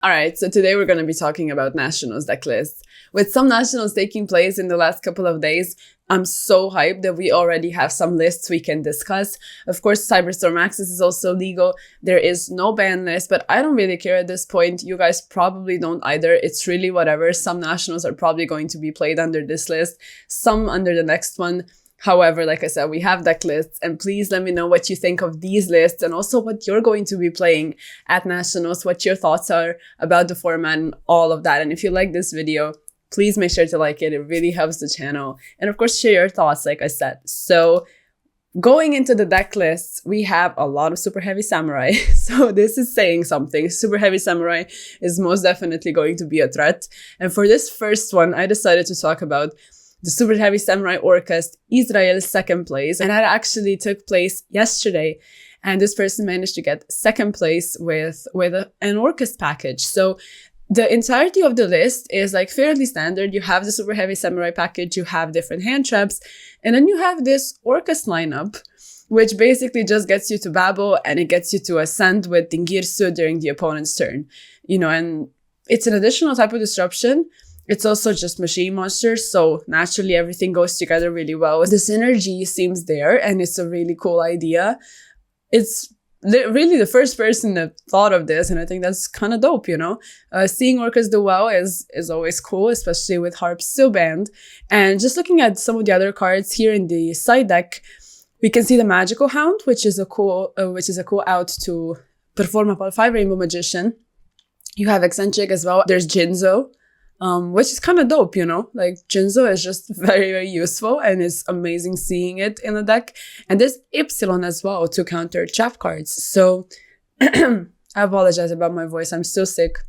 All right, so today we're going to be talking about Nationals decklists. With some Nationals taking place in the last couple of days, I'm so hyped that we already have some lists we can discuss. Of course, Cyberstorm Access is also legal. There is no ban list, but I don't really care at this point. You guys probably don't either. It's really whatever. Some Nationals are probably going to be played under this list, some under the next one. However, like I said, we have deck lists, and please let me know what you think of these lists and also what you're going to be playing at Nationals, what your thoughts are about the format and all of that. And if you like this video, please make sure to like it. It really helps the channel. And of course, share your thoughts, like I said. So going into the deck lists, we have a lot of Super Heavy Samurai. So this is saying something. Super Heavy Samurai is most definitely going to be a threat. And for this first one, I decided to talk about the Super Heavy Samurai Orcust, Israel's second place. And that actually took place yesterday. And this person managed to get second place with an Orcust package. So the entirety of the list is like fairly standard. You have the Super Heavy Samurai package, you have different hand traps, and then you have this Orcust lineup, which basically just gets you to Babel and it gets you to Ascend with Dingirsu during the opponent's turn. And it's an additional type of disruption. It's also just machine monsters, so naturally everything goes together really well. The synergy seems there, and it's a really cool idea. It's really the first person that thought of this, and I think that's kind of dope, Seeing Orcust do well is always cool, especially with Harp still banned. And just looking at some of the other cards here in the side deck, we can see the Magical Hound, which is a cool out to perform upon 5 Rainbow Magician. You have Eccentric as well. There's Jinzo, which is kind of dope, Like, Jinzo is just very, very useful, and it's amazing seeing it in the deck. And there's Ypsilon as well to counter trap cards. So, I apologize about my voice. I'm still sick.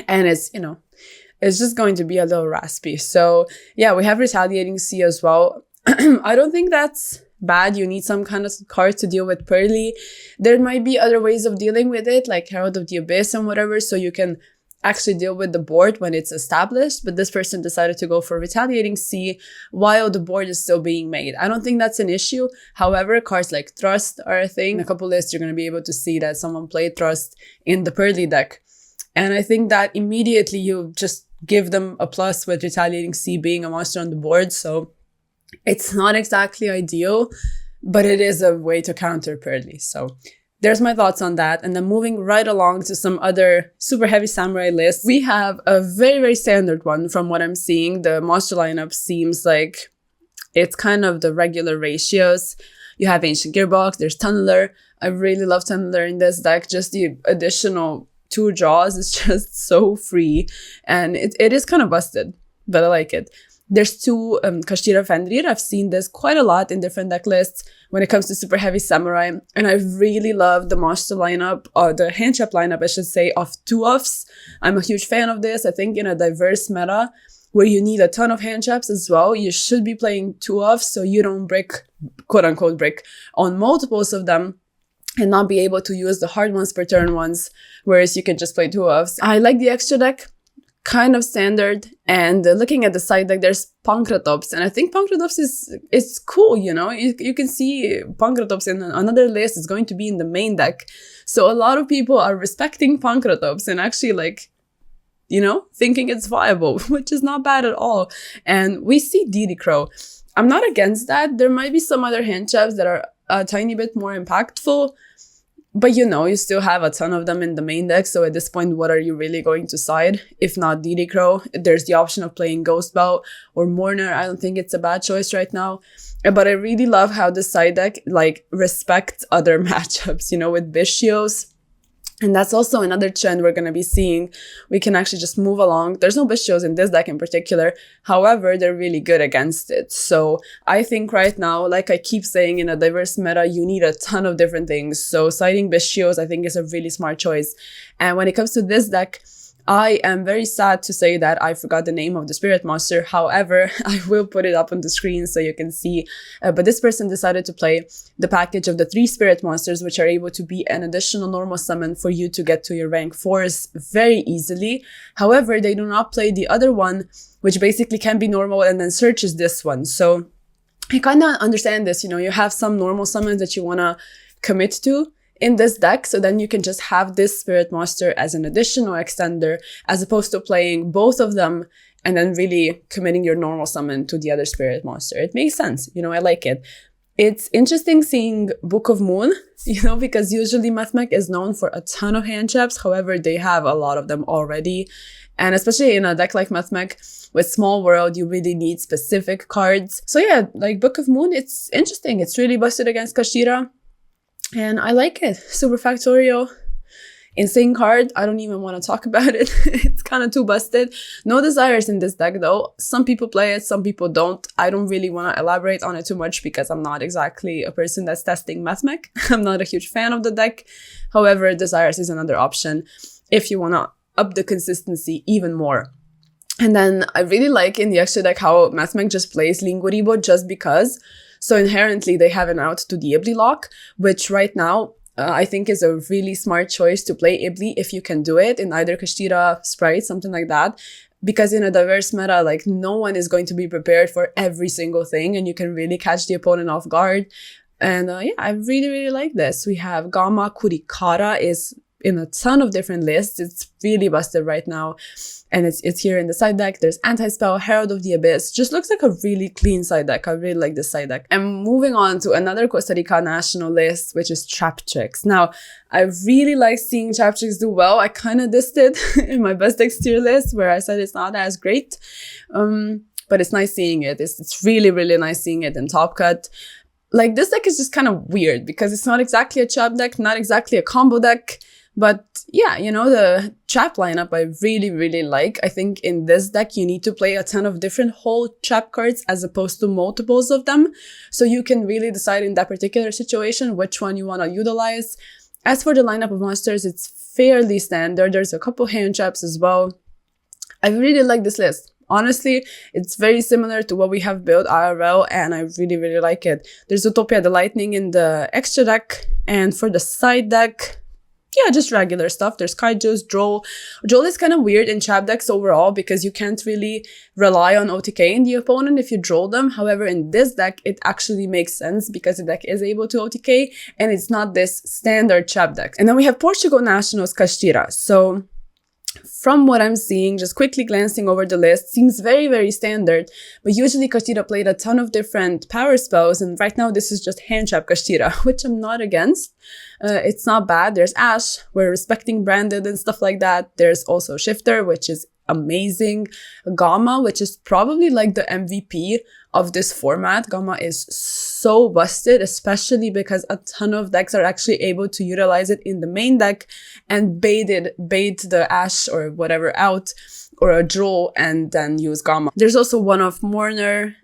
And it's just going to be a little raspy. So, yeah, we have Retaliating Sea as well. I don't think that's bad. You need some kind of card to deal with Pearly. There might be other ways of dealing with it, like Herald of the Abyss and whatever, so you can actually deal with the board when it's established, but this person decided to go for Retaliating Sea while the board is still being made. I don't think that's an issue. However, cards like Thrust are a thing. In a couple lists, you're going to be able to see that someone played Thrust in the Pearly deck. And I think that immediately you just give them a plus with Retaliating Sea being a monster on the board. So it's not exactly ideal, but it is a way to counter Pearly. So there's my thoughts on that. And then moving right along to some other Super Heavy Samurai lists, we have a very, very standard one from what I'm seeing. The monster lineup seems like it's kind of the regular ratios. You have Ancient Gearbox, there's Tunneler. I really love Tunneler in this deck. Just the additional 2 draws is just so free. And it is kind of busted, but I like it. There's 2 Kashtira Fenrir. I've seen this quite a lot in different deck lists when it comes to Super Heavy Samurai. And I really love the monster lineup, or the hand trap lineup, I should say, of 2-offs. I'm a huge fan of this. I think in a diverse meta where you need a ton of hand traps as well, you should be playing 2-offs so you don't brick, quote unquote brick, on multiples of them and not be able to use the hard ones per turn ones, whereas you can just play 2-offs. I like the extra deck. Kind of standard. And looking at the side deck, there's Pankratops, and I think Pankratops is cool, you can see Pankratops in another list is going to be in the main deck, so a lot of people are respecting Pankratops and actually thinking it's viable, which is not bad at all. And we see DD Crow. I'm not against that. There might be some other hand traps that are a tiny bit more impactful, but you still have a ton of them in the main deck, so at this point, what are you really going to side? If not DD Crow, there's the option of playing Ghost Belt or Mourner. I don't think it's a bad choice right now. But I really love how the side deck, respects other matchups, with Bishios. And that's also another trend we're going to be seeing. We can actually just move along. There's no Bishios in this deck in particular. However, they're really good against it. So I think right now, like I keep saying, in a diverse meta, you need a ton of different things. So siding Bishios, I think, is a really smart choice. And when it comes to this deck, I am very sad to say that I forgot the name of the spirit monster. However, I will put it up on the screen so you can see. But this person decided to play the package of the 3 spirit monsters, which are able to be an additional normal summon for you to get to your rank 4s very easily. However, they do not play the other one, which basically can be normal and then searches this one. So I kind of understand this. You have some normal summons that you want to commit to in this deck. So then you can just have this Spirit Monster as an additional extender, as opposed to playing both of them and then really committing your normal summon to the other Spirit Monster. It makes sense. I like it. It's interesting seeing Book of Moon, because usually Mathmech is known for a ton of hand traps. However, they have a lot of them already. And especially in a deck like Mathmech with Small World, you really need specific cards. So yeah, like Book of Moon, it's interesting. It's really busted against Kashira. And I like it. Super Factorial. Insane card. I don't even want to talk about it. It's kind of too busted. No Desires in this deck though. Some people play it, some people don't. I don't really want to elaborate on it too much because I'm not exactly a person that's testing Mathmech. I'm not a huge fan of the deck. However, Desires is another option if you want to up the consistency even more. And then I really like in the extra deck how Mathmech just plays Linguribo just because. So inherently they have an out to the Ibli lock, which right now I think is a really smart choice to play Ibli if you can do it in either Kashira, Sprite, something like that. Because in a diverse meta, like no one is going to be prepared for every single thing and you can really catch the opponent off guard. And yeah, I really, really like this. We have Gamma Kurikara is in a ton of different lists. It's really busted right now. And it's here in the side deck. There's Anti-Spell, Herald of the Abyss. Just looks like a really clean side deck. I really like this side deck. And moving on to another Costa Rica national list, which is Trap Tricks. Now, I really like seeing Trap Tricks do well. I kind of dissed it in my best decks tier list where I said it's not as great. But it's nice seeing it. It's really, really nice seeing it in Top Cut. Like, this deck is just kind of weird because it's not exactly a trap deck, not exactly a combo deck. But yeah, the trap lineup I really, really like. I think in this deck, you need to play a ton of different whole trap cards as opposed to multiples of them. So you can really decide in that particular situation which one you want to utilize. As for the lineup of monsters, it's fairly standard. There's a couple hand traps as well. I really like this list. Honestly, it's very similar to what we have built IRL, and I really, really like it. There's Utopia the Lightning in the extra deck, and for the side deck, yeah, just regular stuff. There's Kaijus, Droll. Droll is kind of weird in trap decks overall because you can't really rely on OTK in the opponent if you Droll them. However, in this deck, it actually makes sense because the deck is able to OTK and it's not this standard trap deck. And then we have Portugal Nationals Castira. So from what I'm seeing, just quickly glancing over the list, seems very, very standard. But usually Castira played a ton of different power spells, and right now this is just hand trap Castira, which I'm not against. It's not bad. There's Ash, we're respecting Branded and stuff like that. There's also Shifter, which is amazing. Gamma, which is probably like the MVP of this format. Gamma is so busted, especially because a ton of decks are actually able to utilize it in the main deck and bait the Ash or whatever out or a draw and then use Gamma. There's also one of Mourner.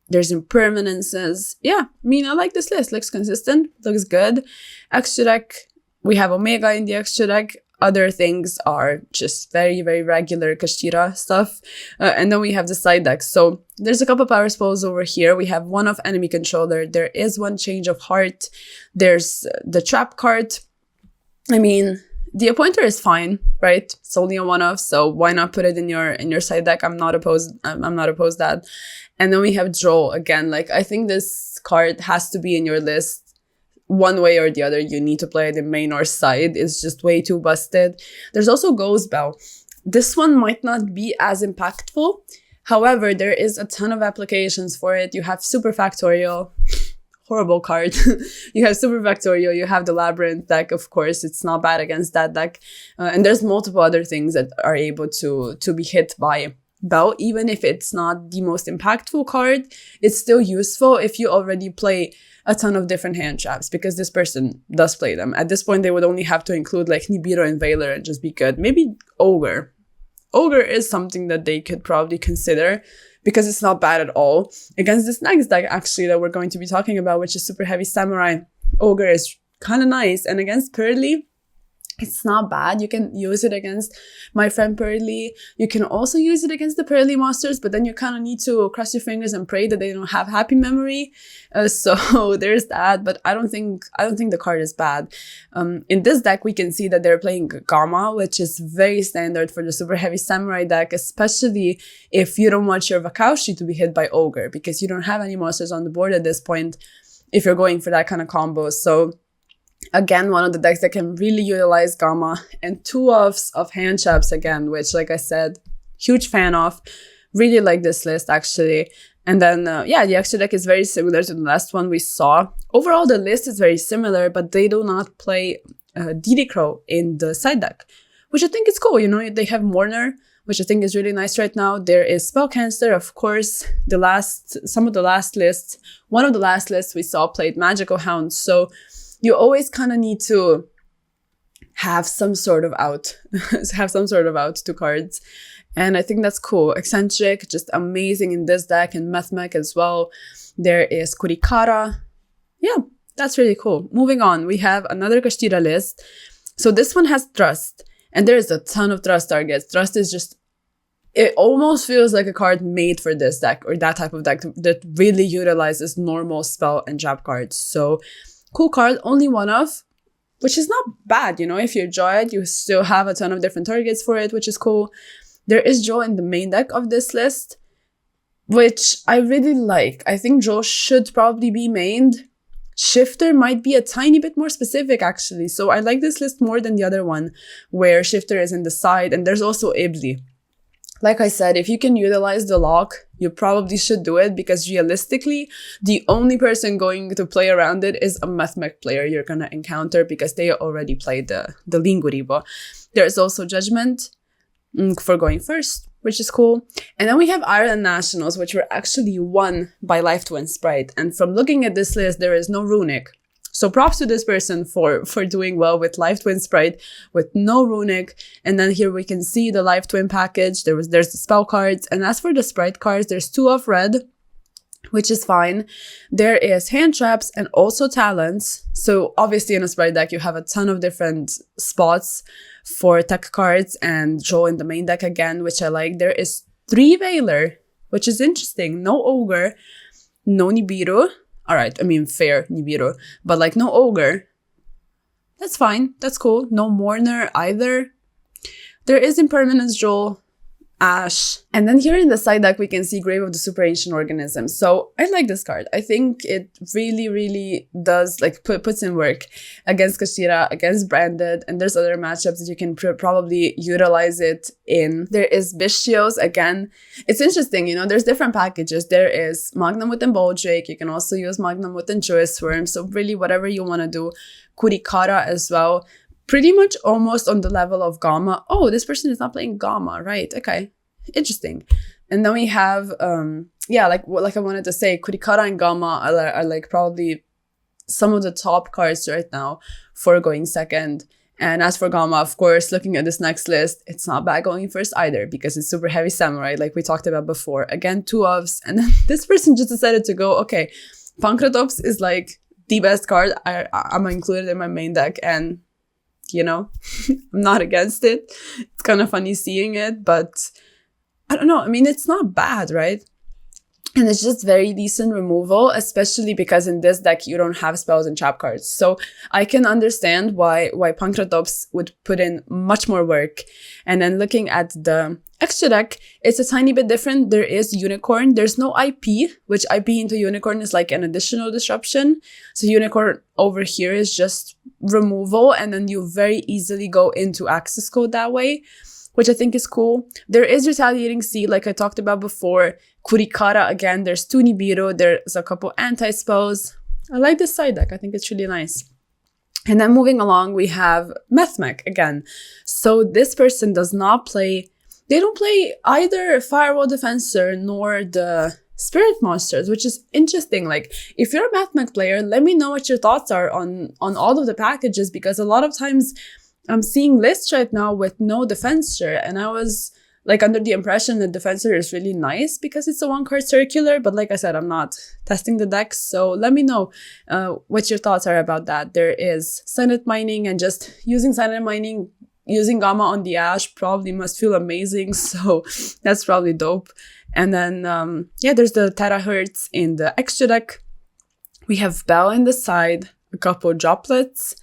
There's Impermanences. Yeah, I mean, I like this list. Looks consistent. Looks good. Extra deck. We have Omega in the extra deck. Other things are just very, very regular Kashira stuff. And then we have the side decks. So there's a couple power spells over here. We have one of Enemy Controller. There is one Change of Heart. There's the Trap card. I mean, the Appointer is fine, right? It's only a one-off, so why not put it in your side deck? I'm not opposed that. And then we have Draw again. Like, I think this card has to be in your list. One way or the other, you need to play it in main or side. It's just way too busted. There's also Ghost Bell. This one might not be as impactful. However, there is a ton of applications for it. You have Super Factorial. Horrible card. You have Super Factorial. You have the Labyrinth deck, of course. It's not bad against that deck. And there's multiple other things that are able to be hit by Bell. Even if it's not the most impactful card, it's still useful if you already play a ton of different hand traps, because this person does play them. At this point, they would only have to include like Nibiru and Veiler and just be good. Maybe Ogre. Ogre is something that they could probably consider because it's not bad at all. Against this next deck, actually, that we're going to be talking about, which is Super Heavy Samurai, Ogre is kind of nice. And against Pearly, it's not bad. You can use it against my friend Pearly. You can also use it against the Pearly monsters, but then you kind of need to cross your fingers and pray that they don't have happy memory. So there's that. But I don't think the card is bad. In this deck, we can see that they're playing Gamma, which is very standard for the Super Heavy Samurai deck, especially if you don't want your Vakaushi to be hit by Ogre, because you don't have any monsters on the board at this point if you're going for that kind of combo. So Again, one of the decks that can really utilize Gamma, and 2-ofs of hand traps again, which, like I said, huge fan of. Really like this list, actually. And then, the extra deck is very similar to the last one we saw. Overall, the list is very similar, but they do not play DD Crow in the side deck, which I think is cool. You know, they have Mourner, which I think is really nice right now. There is Spellcaster, of course. One of the last lists we saw played Magical Hound. So you always kind of need to have some sort of out, to cards. And I think that's cool. Eccentric, just amazing in this deck, and Methmec as well. There is Kurikara. Yeah, that's really cool. Moving on, we have another Kashtira list. So this one has Thrust, and there is a ton of Thrust targets. Thrust is just, it almost feels like a card made for this deck, or that type of deck that really utilizes normal spell and trap cards. So cool card, only 1-off, which is not bad. You know, if you enjoy it, you still have a ton of different targets for it, which is cool. There is Joe in the main deck of this list, which I really like. I think Joe should probably be mained. Shifter might be a tiny bit more specific, actually. So I like this list more than the other one, where Shifter is in the side, and there's also Ibli. Like I said, if you can utilize the lock, you probably should do it, because realistically, the only person going to play around it is a Methmec player you're going to encounter, because they already played the Linguribo. There's also Judgment for going first, which is cool. And then we have Ireland Nationals, which were actually won by Life Twin Sprite. And from looking at this list, there is no Runic. So props to this person for doing well with Life Twin Sprite with no Runic. And then here we can see the Life Twin package. There's the spell cards. And as for the Sprite cards, there's 2 of red, which is fine. There is hand traps and also talents. So obviously in a Sprite deck, you have a ton of different spots for tech cards, and Joe in the main deck again, which I like. There is 3 Veiler, which is interesting. No Ogre, no Nibiru. All right, I mean, fair Nibiru, but like no Ogre. That's fine. That's cool. No Mourner either. There is Impermanence Joel, Ash. And then here in the side deck, we can see Grave of the Super Ancient Organism. So I like this card. I think it really, really does like puts in work against Kashtira, against Branded, and there's other matchups that you can probably utilize it in. There is Bestios again. It's interesting, you know, there's different packages. There is Magnum with Emboldrake. You can also use Magnum with Joyous Worm. So really whatever you want to do. Kurikara as well. Pretty much almost on the level of Gamma. Oh, this person is not playing Gamma, right? Okay, interesting. And then we have, like I wanted to say, Kurikara and Gamma are like probably some of the top cards right now for going second. And as for Gamma, of course, looking at this next list, it's not bad going first either, because it's super heavy Samurai, like we talked about before. Again, 2-ofs. And then this person just decided to go, okay, Pankratops is like the best card. I'm included in my main deck, and you know, I'm not against it. It's kind of funny seeing it, but I don't know. I mean, it's not bad, right? And it's just very decent removal, especially because in this deck, you don't have spells and trap cards. So I can understand why Pankratops would put in much more work. And then looking at the extra deck, it's a tiny bit different. There is Unicorn. There's no IP, which IP into Unicorn is like an additional disruption. So Unicorn over here is just removal, and then you very easily go into access code that way, which I think is cool. There is Retaliating Sea, like I talked about before. Kurikara, again, there's 2 Nibiru, there's a couple anti-spells. I like this side deck. I think it's really nice. And then moving along, we have Methmec again. So this person does not play, they don't play either Firewall Defensor nor the Spirit Monsters, which is interesting. Like, if you're a Methmec player, let me know what your thoughts are on all of the packages, because a lot of times I'm seeing lists right now with no Defensor, and I was like under the impression that Defensor is really nice because it's a 1-card circular, but like I said, I'm not testing the decks, so let me know what your thoughts are about that. There is Silent Mining, and just using Silent Mining, using Gamma on the Ash probably must feel amazing, so that's probably dope. And then, there's the Terahertz in the extra deck. We have Bell in the side, a couple Droplets.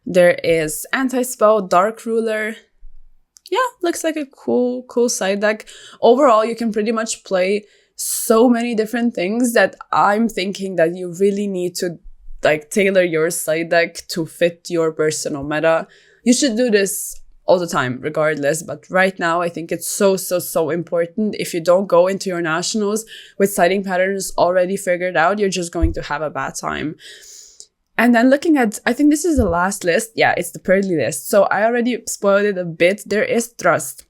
There is Anti-Spell, Dark Ruler. Yeah, looks like a cool side deck. Overall, you can pretty much play so many different things that I'm thinking that you really need to like tailor your side deck to fit your personal meta. You should do this all the time, regardless. But right now, I think it's so important. If you don't go into your nationals with siding patterns already figured out, you're just going to have a bad time. And then looking at, I think this is the last list. Yeah, it's the Pearly list. So I already spoiled it a bit. There is Trust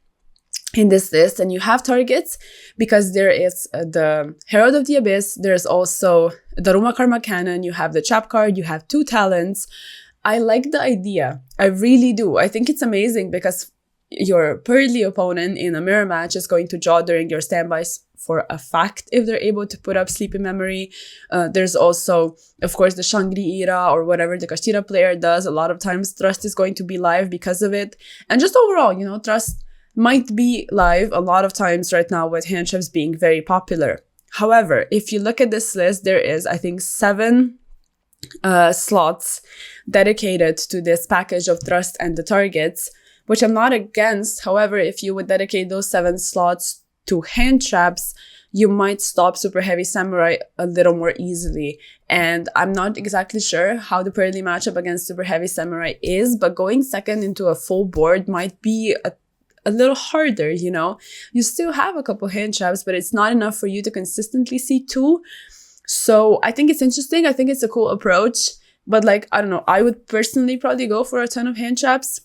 in this list, and you have targets because there is the Herald of the Abyss. There's also the Daruma Karma Cannon. You have the Chap card. You have 2 talents. I like the idea. I really do. I think it's amazing because your Pearly opponent in a mirror match is going to draw during your standbys for a fact if they're able to put up Sleepy Memory. There's also, of course, the Shangri era or whatever the Kashtira player does. A lot of times Trust is going to be live because of it. And just overall, you know, Trust might be live a lot of times right now with hand traps being very popular. However, if you look at this list, there is, I think, 7 slots dedicated to this package of Trust and the targets, which I'm not against. However, if you would dedicate those 7 slots to hand traps, you might stop Super Heavy Samurai a little more easily. And I'm not exactly sure how the Pearly matchup against Super Heavy Samurai is, but going second into a full board might be a little harder, you know? You still have a couple hand traps, but it's not enough for you to consistently see 2. So I think it's interesting. I think it's a cool approach. But like, I don't know, I would personally probably go for a ton of hand traps.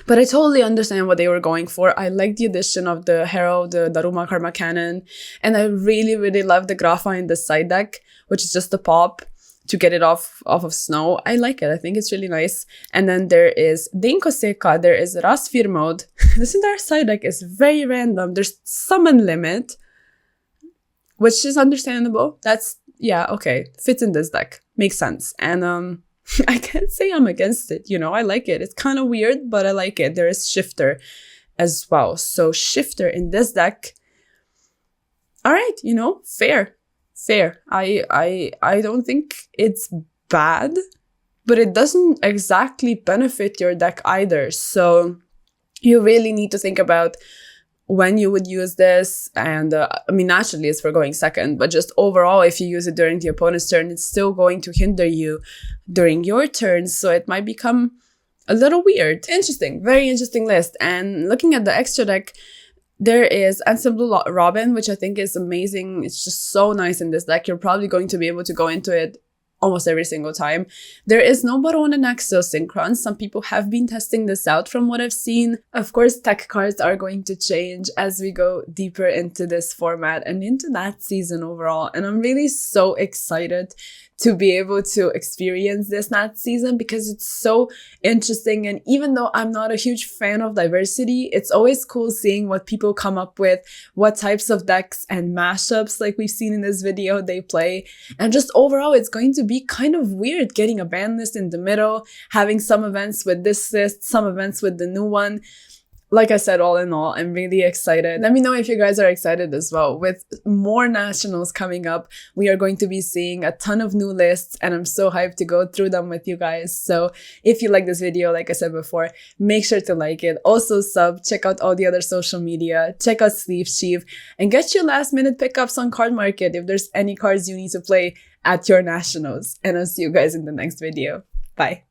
But I totally understand what they were going for. I like the addition of the Herald, the Daruma Karma Cannon. And I really love the Grafa in the side deck, which is just a pop to get it off of snow. I like it. I think it's really nice. And then there is Dinko Seka. There is Rasfir mode. This entire side deck is very random. There's summon limit, which is understandable. That's, yeah, okay. Fits in this deck. Makes sense. And I can't say I'm against it, you know, I like it. It's kind of weird, but I like it. There is Shifter as well. So Shifter in this deck, all right, you know, fair. I don't think it's bad, but it doesn't exactly benefit your deck either. So you really need to think about when you would use this. And I mean, naturally it's for going second, but just overall, if you use it during the opponent's turn, it's still going to hinder you during your turn. So it might become a little weird. Interesting, very interesting list. And looking at the extra deck, there is Ensemble Robin, which I think is amazing. It's just so nice in this deck. You're probably going to be able to go into it almost every single time. There is no Baron and Axios Synchron. Some people have been testing this out from what I've seen. Of course, tech cards are going to change as we go deeper into this format and into that season overall. And I'm really so excited to be able to experience this Nat season because it's so interesting. And even though I'm not a huge fan of diversity, it's always cool seeing what people come up with, what types of decks and mashups like we've seen in this video they play. And just overall, it's going to be kind of weird getting a ban list in the middle, having some events with this list, some events with the new one. Like I said, all in all, I'm really excited. Let me know if you guys are excited as well. With more nationals coming up, we are going to be seeing a ton of new lists, and I'm so hyped to go through them with you guys. So if you like this video, like I said before, make sure to like it. Also sub, check out all the other social media, check out Sleeve Sheaf, and get your last minute pickups on Card Market if there's any cards you need to play at your nationals. And I'll see you guys in the next video. Bye.